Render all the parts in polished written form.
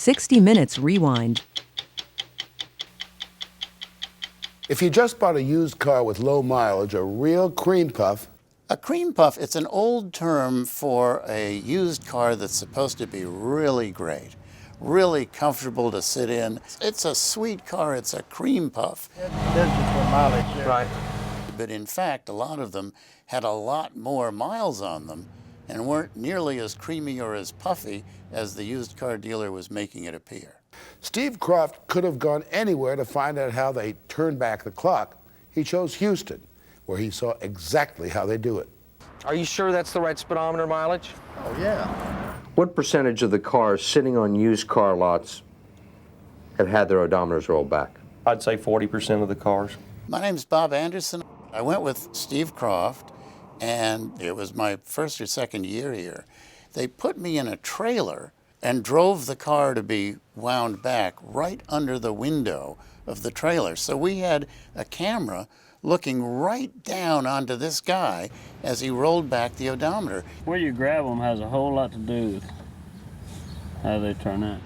60 Minutes Rewind. If you just bought a used car with low mileage, a real cream puff. A cream puff, it's an old term for a used car that's supposed to be really great, really comfortable to sit in. It's a sweet car, it's a cream puff. This is for mileage. Yeah. Right. But in fact, a lot of them had a lot more miles on them and weren't nearly as creamy or as puffy as the used car dealer was making it appear. Steve Croft could have gone anywhere to find out how they turn back the clock. He chose Houston, where he saw exactly how they do it. Are you sure that's the right speedometer mileage? Oh, yeah. What percentage of the cars sitting on used car lots have had their odometers rolled back? I'd say 40% of the cars. My name's Bob Anderson. I went with Steve Croft, and it was my first or second year here. They put me in a trailer and drove the car to be wound back right under the window of the trailer. So we had a camera looking right down onto this guy as he rolled back the odometer. Where you grab them has a whole lot to do with how they turn out.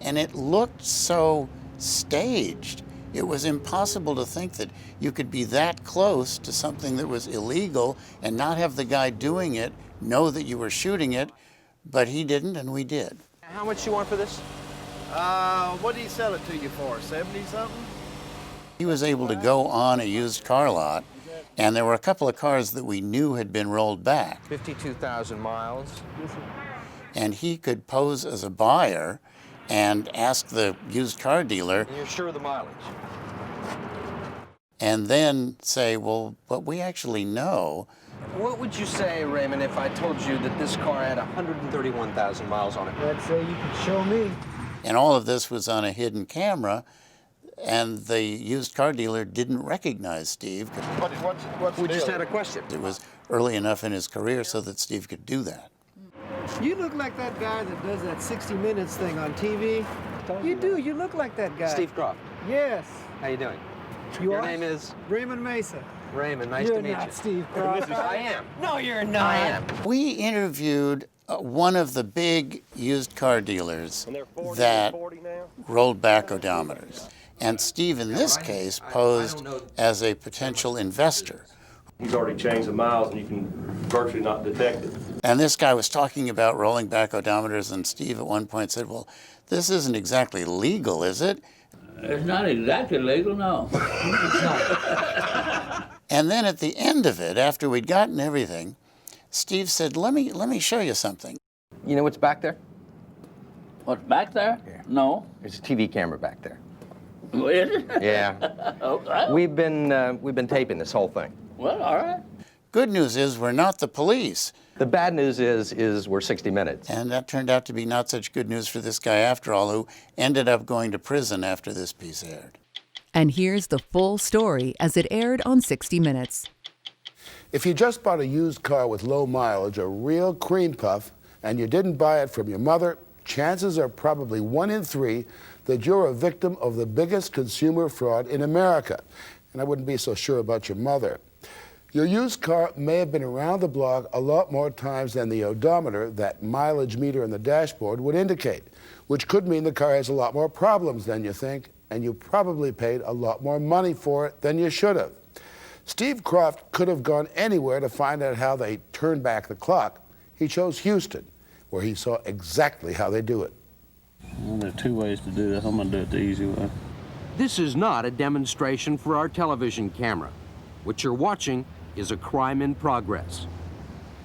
And it looked so staged. It was impossible to think that you could be that close to something that was illegal and not have the guy doing it know that you were shooting it, but he didn't and we did. How much you want for this? What do you sell it to you for, 70-something? He was able to go on a used car lot, and there were a couple of cars that we knew had been rolled back. 52,000 miles. And he could pose as a buyer and ask the used car dealer. And you're sure of the mileage? And then say, well, but we actually know. What would you say, Raymond, if I told you that this car had 131,000 miles on it? I'd say you could show me. And all of this was on a hidden camera, and the used car dealer didn't recognize Steve. What's We just had a question. It was early enough in his career so that Steve could do that. You look like that guy that does that 60 Minutes thing on TV. You do. You look like that guy. Steve Croft. Yes. How you doing? You Your are? name is? Raymond Mesa. Raymond, nice You're to meet not you. Steve Croft. I am. No, you're not. I am. We interviewed one of the big used car dealers that rolled back odometers. And Steve, in this case, posed as a potential investor. He's already changed the miles and you can virtually not detect it. And this guy was talking about rolling back odometers, and Steve at one point said, well, this isn't exactly legal, is it? It's not exactly legal, no. And then at the end of it, after we'd gotten everything, Steve said, let me show you something. You know what's back there? What's back there? Yeah. No. There's a TV camera back there. Is it? Yeah. Okay. We've been taping this whole thing. Well, all right. Good news is we're not the police. The bad news is we're 60 Minutes. And that turned out to be not such good news for this guy after all, who ended up going to prison after this piece aired. And here's the full story as it aired on 60 Minutes. If you just bought a used car with low mileage, a real cream puff, and you didn't buy it from your mother, chances are probably 1 in 3 that you're a victim of the biggest consumer fraud in America. And I wouldn't be so sure about your mother. Your used car may have been around the block a lot more times than the odometer, that mileage meter in the dashboard, would indicate, which could mean the car has a lot more problems than you think, and you probably paid a lot more money for it than you should have. Steve Croft could have gone anywhere to find out how they turn back the clock. He chose Houston, where he saw exactly how they do it. Well, there are 2 ways to do this. I'm going to do it the easy way. This is not a demonstration for our television camera. What you're watching is a crime in progress.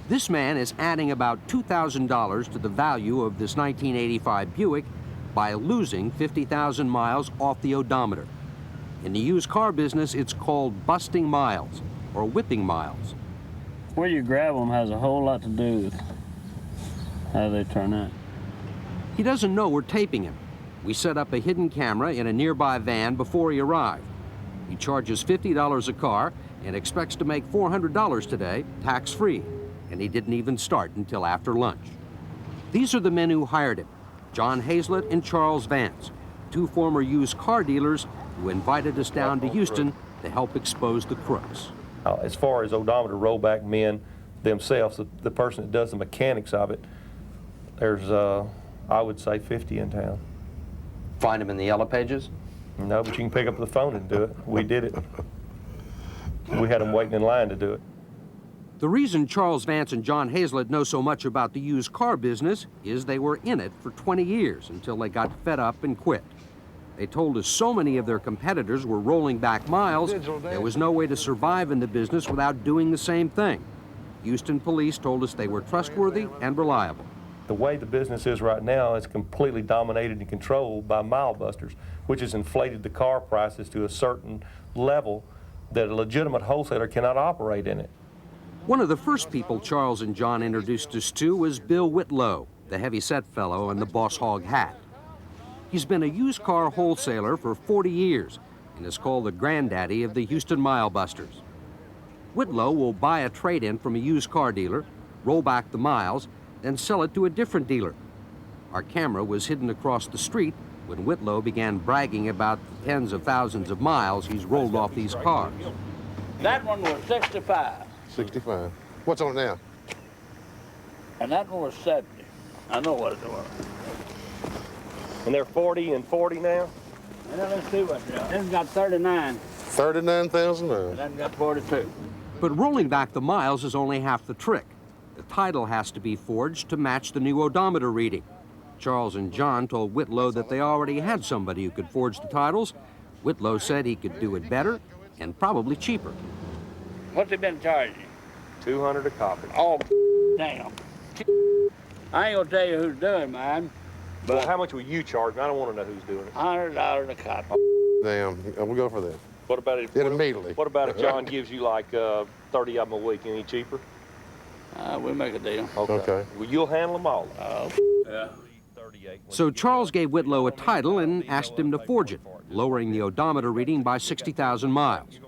This man is adding about $2,000 to the value of this 1985 Buick by losing 50,000 miles off the odometer. In the used car business, it's called busting miles or whipping miles. Where you grab them has a whole lot to do with how they turn out. He doesn't know we're taping him. We set up a hidden camera in a nearby van before he arrived. He charges $50 a car and expects to make $400 today, tax-free, and he didn't even start until after lunch. These are the men who hired him, John Hazlett and Charles Vance, 2 former used car dealers who invited us down to Houston to help expose the crooks. As far as odometer rollback men themselves, the person that does the mechanics of it, there's I would say 50 in town. Find them in the yellow pages? No, but you can pick up the phone and do it. We did it. We had them waiting in line to do it. The reason Charles Vance and John Hazlett know so much about the used car business is they were in it for 20 years until they got fed up and quit. They told us so many of their competitors were rolling back miles, there was no way to survive in the business without doing the same thing. Houston police told us they were trustworthy and reliable. The way the business is right now is completely dominated and controlled by mile busters, which has inflated the car prices to a certain level that a legitimate wholesaler cannot operate in it. One of the first people Charles and John introduced us to was Bill Whitlow, the heavy-set fellow in the boss hog hat. He's been a used car wholesaler for 40 years and is called the granddaddy of the Houston mile busters. Whitlow will buy a trade-in from a used car dealer, roll back the miles, then sell it to a different dealer. Our camera was hidden across the street when Whitlow began bragging about the tens of thousands of miles he's rolled off these cars. That one was 65. 65. What's on it now? And that one was 70. I know what it was. And they're 40 and 40 now? Well, let's see what they are. This got 39. 39,000 miles. And that got 42. But rolling back the miles is only half the trick. The title has to be forged to match the new odometer reading. Charles and John told Whitlow that they already had somebody who could forge the titles. Whitlow said he could do it better and probably cheaper. What's he been charging? $200 a copy. Oh, damn. I ain't gonna tell you who's doing mine. But how much will you charge? I don't want to know who's doing it. $100 a copy. Damn, we'll go for that. What about if Immediately. What about if John gives you like 30 of them a week? Any cheaper? We'll make a deal. Okay. Well, you'll handle them all. Yeah. So Charles gave Whitlow a title and asked him to forge it, lowering the odometer reading by 60,000 miles.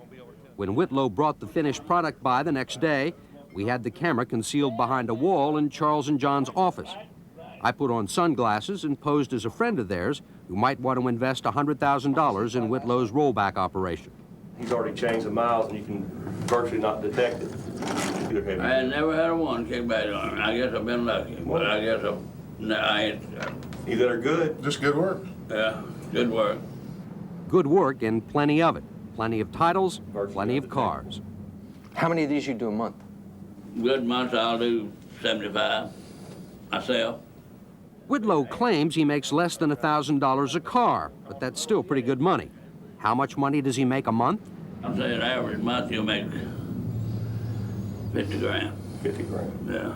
When Whitlow brought the finished product by the next day, we had the camera concealed behind a wall in Charles and John's office. I put on sunglasses and posed as a friend of theirs who might want to invest $100,000 in Whitlow's rollback operation. He's already changed the miles and you can virtually not detect it. I ain't never had a one kick back on it. I guess I've been lucky, but I guess I ain't. You that are good. Just good work. Yeah, good work. Good work and plenty of it. Plenty of titles, plenty of cars. How many of these you do a month? Good months I'll do 75 myself. Whitlow claims he makes less than $1,000 a car, but that's still pretty good money. How much money does he make a month? I'm saying average month you'll make 50 grand. 50 grand. Yeah.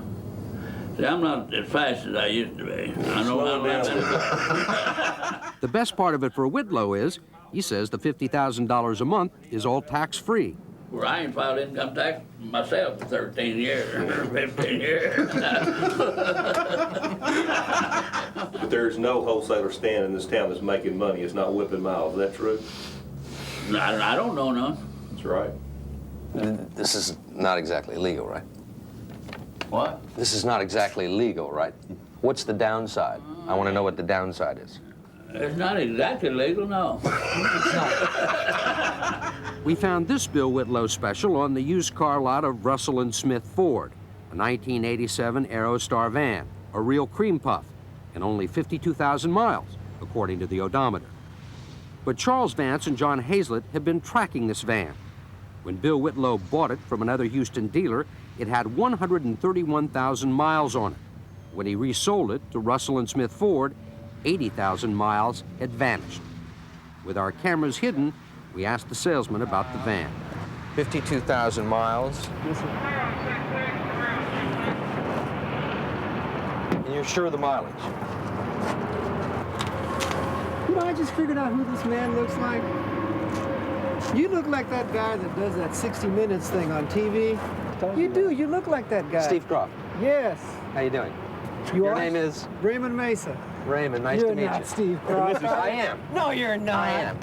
See, I'm not as fast as I used to be. I know how to. The best part of it for Whitlow is, he says the $50,000 a month is all tax-free. Well, I ain't filed income tax myself for 13 years or 15 years. But there's no wholesaler stand in this town that's making money. It's not whipping miles. Is that true? I don't know none. That's right. This is not exactly legal, right? What? This is not exactly legal, right? What's the downside? I want to know what the downside is. It's not exactly legal, no. We found this Bill Whitlow special on the used car lot of Russell and Smith Ford, a 1987 Aerostar van, a real cream puff, and only 52,000 miles, according to the odometer. But Charles Vance and John Hazlett have been tracking this van. When Bill Whitlow bought it from another Houston dealer, it had 131,000 miles on it. When he resold it to Russell and Smith Ford, 80,000 miles had vanished. With our cameras hidden, we asked the salesman about the van. 52,000 miles. And you're sure of the mileage? You know, I just figured out who this man looks like. You look like that guy that does that 60 Minutes thing on TV. You do. You look like that guy. Steve Croft. Yes. How you doing? You Your are? name is? Raymond Mesa. Raymond, nice You're to meet not you. Steve Croft. I am. No, you're not. I am.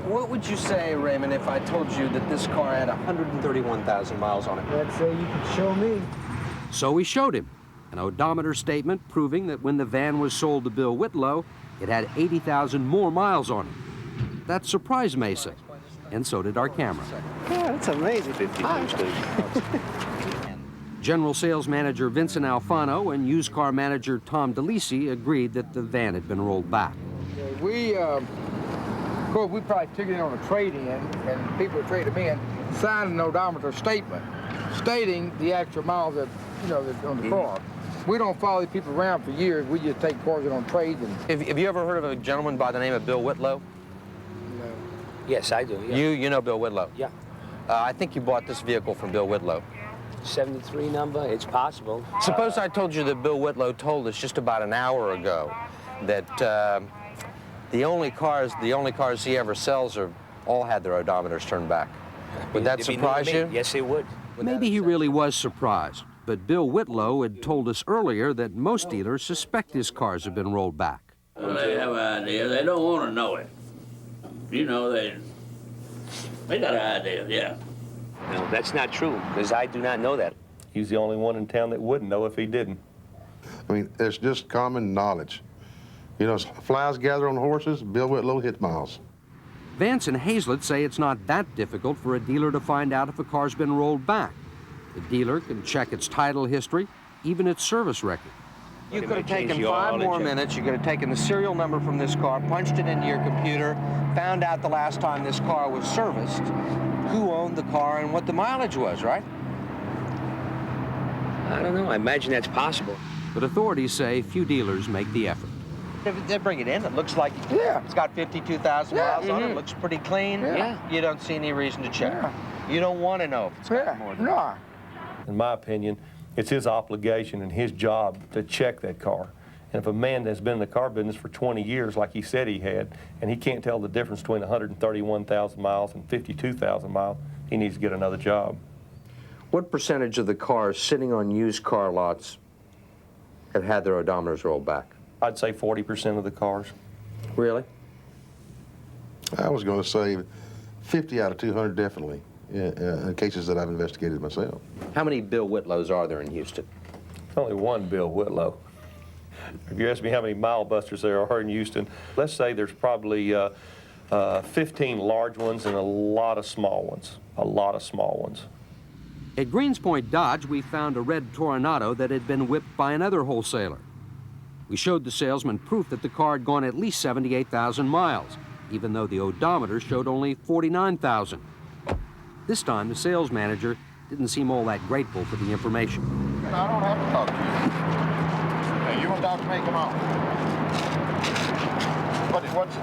What would you say, Raymond, if I told you that this car had 131,000 miles on it? Let's say you could show me. So we showed him an odometer statement proving that when the van was sold to Bill Whitlow, it had 80,000 more miles on it. That surprised Mesa, and so did our camera. Yeah, that's amazing. 52, Steve. General Sales Manager Vincent Alfano and used car manager Tom DeLisi agreed that the van had been rolled back. Of course, we probably took it on a trade-in, and people traded them in, signed an odometer statement stating the actual miles that, that's on the car. We don't follow these people around for years. We just take cars in on trades. Have you ever heard of a gentleman by the name of Bill Whitlow? No. Yes, I do. Yeah. You know Bill Whitlow? Yeah. I think you bought this vehicle from Bill Whitlow. 73 number, it's possible. Suppose I told you that Bill Whitlow told us just about an hour ago that the only cars he ever sells all had their odometers turned back. Would that surprise you? Yes, it would. Maybe he really was surprised, but Bill Whitlow had told us earlier that most dealers suspect his cars have been rolled back. Well, they have an idea. They don't want to know it. They got an idea, yeah. No, that's not true, because I do not know that. He's the only one in town that wouldn't know if he didn't. I mean, it's just common knowledge. Flies gather on horses, Bill Whitlow hits miles. Vance and Hazlett say it's not that difficult for a dealer to find out if a car's been rolled back. The dealer can check its title history, even its service record. You could have taken 5 more minutes. You could have taken the serial number from this car, punched it into your computer, found out the last time this car was serviced, who owned the car, and what the mileage was, right? I don't know. I imagine that's possible. But authorities say few dealers make the effort. They bring it in. It looks like it's got 52,000 miles on it. It looks pretty clean. Yeah. You don't see any reason to check. You don't want to know if it's got more than that. In my opinion, it's his obligation and his job to check that car. And if a man that's been in the car business for 20 years, like he said he had, and he can't tell the difference between 131,000 miles and 52,000 miles, he needs to get another job. What percentage of the cars sitting on used car lots have had their odometers rolled back? I'd say 40% of the cars. Really? I was going to say 50 out of 200 definitely, in cases that I've investigated myself. How many Bill Whitlows are there in Houston? Only one Bill Whitlow. If you ask me how many mile busters there are in Houston, let's say there's probably 15 large ones and a lot of small ones. At Greenspoint Dodge, we found a red Toronado that had been whipped by another wholesaler. We showed the salesman proof that the car had gone at least 78,000 miles, even though the odometer showed only 49,000. This time, the sales manager didn't seem all that grateful for the information. I don't have to talk to you. Hey, you want to talk to me? Come on.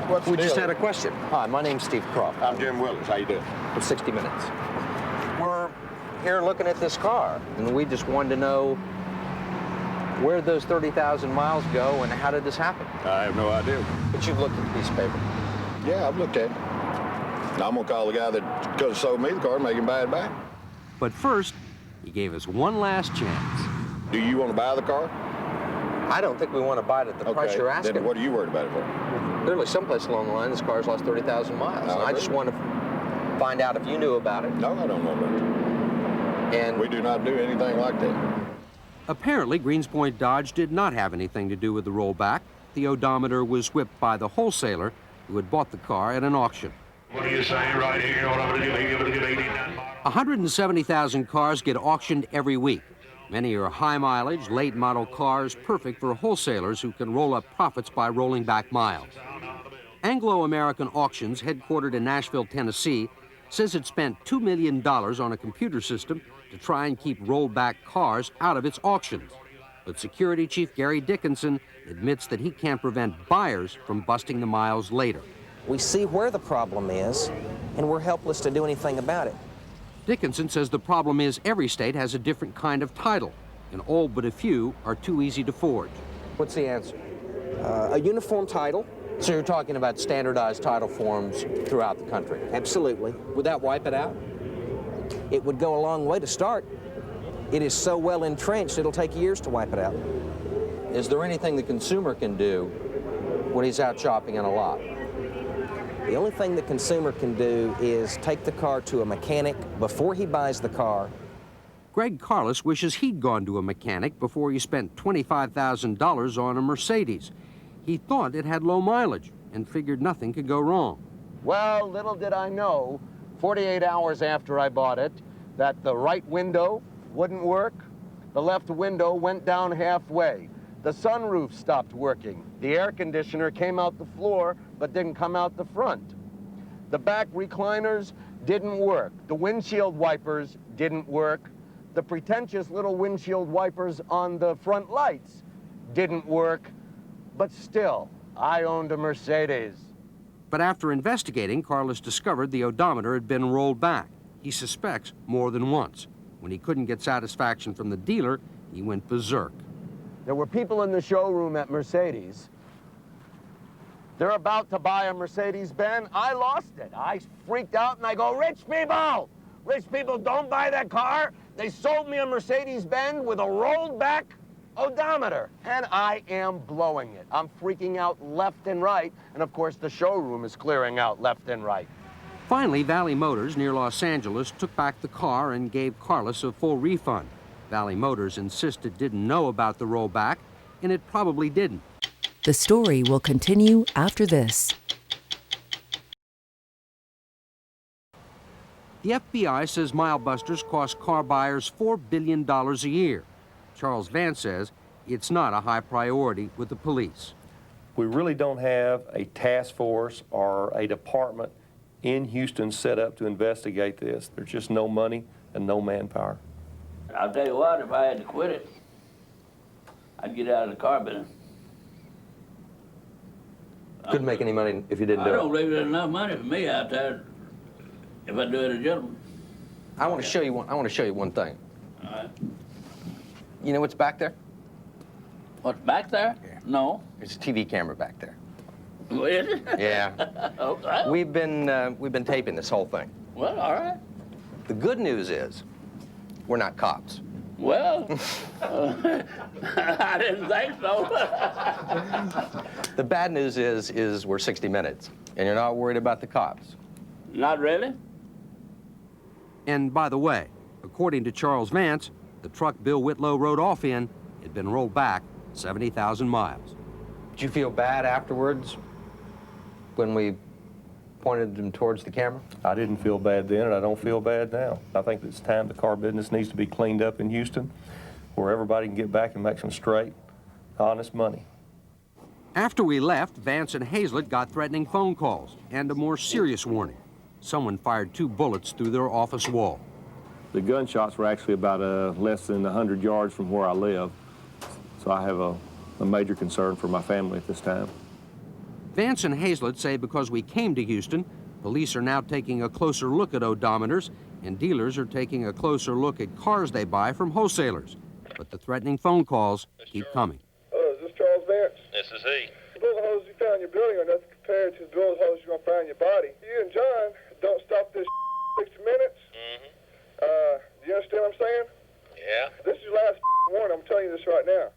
What's the We just deal? had a question. Hi, my name's Steve Croft. I'm Jim Willis. How you doing? For 60 Minutes. We're here looking at this car, and we just wanted to know where did those 30,000 miles go, and how did this happen? I have no idea. But you've looked at the piece of paper. Yeah, I've looked at it. I'm going to call the guy that could have sold me the car and make him buy it back. But first, he gave us one last chance. Do you want to buy the car? I don't think we want to buy it at the price you're asking. Then what are you worried about it for? Clearly, someplace along the line, this car's lost 30,000 miles. And I just want to find out if you knew about it. No, I don't know about it. And we do not do anything like that. Apparently, Greenspoint Dodge did not have anything to do with the rollback. The odometer was whipped by the wholesaler who had bought the car at an auction. What are you saying right here? What I'm going to do, able to get 89 miles? 170,000 cars get auctioned every week. Many are high-mileage, late-model cars, perfect for wholesalers who can roll up profits by rolling back miles. Anglo-American Auctions, headquartered in Nashville, Tennessee, says it spent $2 million on a computer system to try and keep rollback cars out of its auctions. But Security Chief Gary Dickinson admits that he can't prevent buyers from busting the miles later. We see where the problem is, and we're helpless to do anything about it. Dickinson says the problem is every state has a different kind of title, and all but a few are too easy to forge. what's the answer? A uniform title. So you're talking about standardized title forms throughout the country? Absolutely. Would that wipe it out? It would go a long way to start. It is so well entrenched, it'll take years to wipe it out. Is there anything the consumer can do when he's out shopping in a lot? The only thing the consumer can do is take the car to a mechanic before he buys the car. Greg Carlos wishes he'd gone to a mechanic before he spent $25,000 on a Mercedes. He thought it had low mileage and figured nothing could go wrong. Well, little did I know, 48 hours after I bought it, that the right window wouldn't work, The left window went down halfway. The sunroof stopped working. The air conditioner came out the floor, but didn't come out the front. The back recliners didn't work. The windshield wipers didn't work. The pretentious little windshield wipers on the front lights didn't work. But still, I owned a Mercedes. But after investigating, Carlos discovered the odometer had been rolled back. He suspects more than once. When he couldn't get satisfaction from the dealer, he went berserk. There were people in the showroom at Mercedes. They're about to buy a Mercedes-Benz. I lost it. I freaked out and I go, rich people don't buy that car. They sold me a Mercedes-Benz with a rolled back odometer. And I am blowing it. I'm freaking out left and right. And of course, the showroom is clearing out left and right. Finally, Valley Motors near Los Angeles took back the car and gave Carlos a full refund. Valley Motors insisted it didn't know about the rollback, and it probably didn't. The story will continue after this. The FBI says milebusters cost car buyers $4 billion a year. Charles Vance says it's not a high priority with the police. We really don't have a task force or a department in Houston set up to investigate this. There's just no money and no manpower. I'll tell you what, if I had to quit it, I'd get out of the car business. Couldn't make any money if you didn't do it. I don't believe there's enough money for me out there if I do it as a gentleman. I want to show you one. I want to show you one thing. All right. You know what's back there? What's back there? Yeah. No. There's a TV camera back there. Well, is it? Yeah. Okay. We've been taping this whole thing. Well, all right. The good news is, we're not cops. Well, I didn't think so. The bad news is we're 60 Minutes, and you're not worried about the cops. Not really. And by the way, according to Charles Vance, the truck Bill Whitlow rode off in had been rolled back 70,000 miles. Did you feel bad afterwards when we pointed them towards the camera? I didn't feel bad then, and I don't feel bad now. I think it's time the car business needs to be cleaned up in Houston, where everybody can get back and make some straight, honest money. After we left, Vance and Hazlett got threatening phone calls and a more serious warning. Someone fired 2 bullets through their office wall. The gunshots were actually about less than 100 yards from where I live, so I have a major concern for my family at this time. Vance and Hazlett say because we came to Houston, police are now taking a closer look at odometers, and dealers are taking a closer look at cars they buy from wholesalers. But the threatening phone calls keep coming. Hello, is this Charles Vance? This is he. The bullet holes you found in your building are nothing compared to the bullet holes you're going to find in your body. You and John don't stop this 60 minutes. Do you understand what I'm saying? Yeah. This is your last warning. I'm telling you this right now.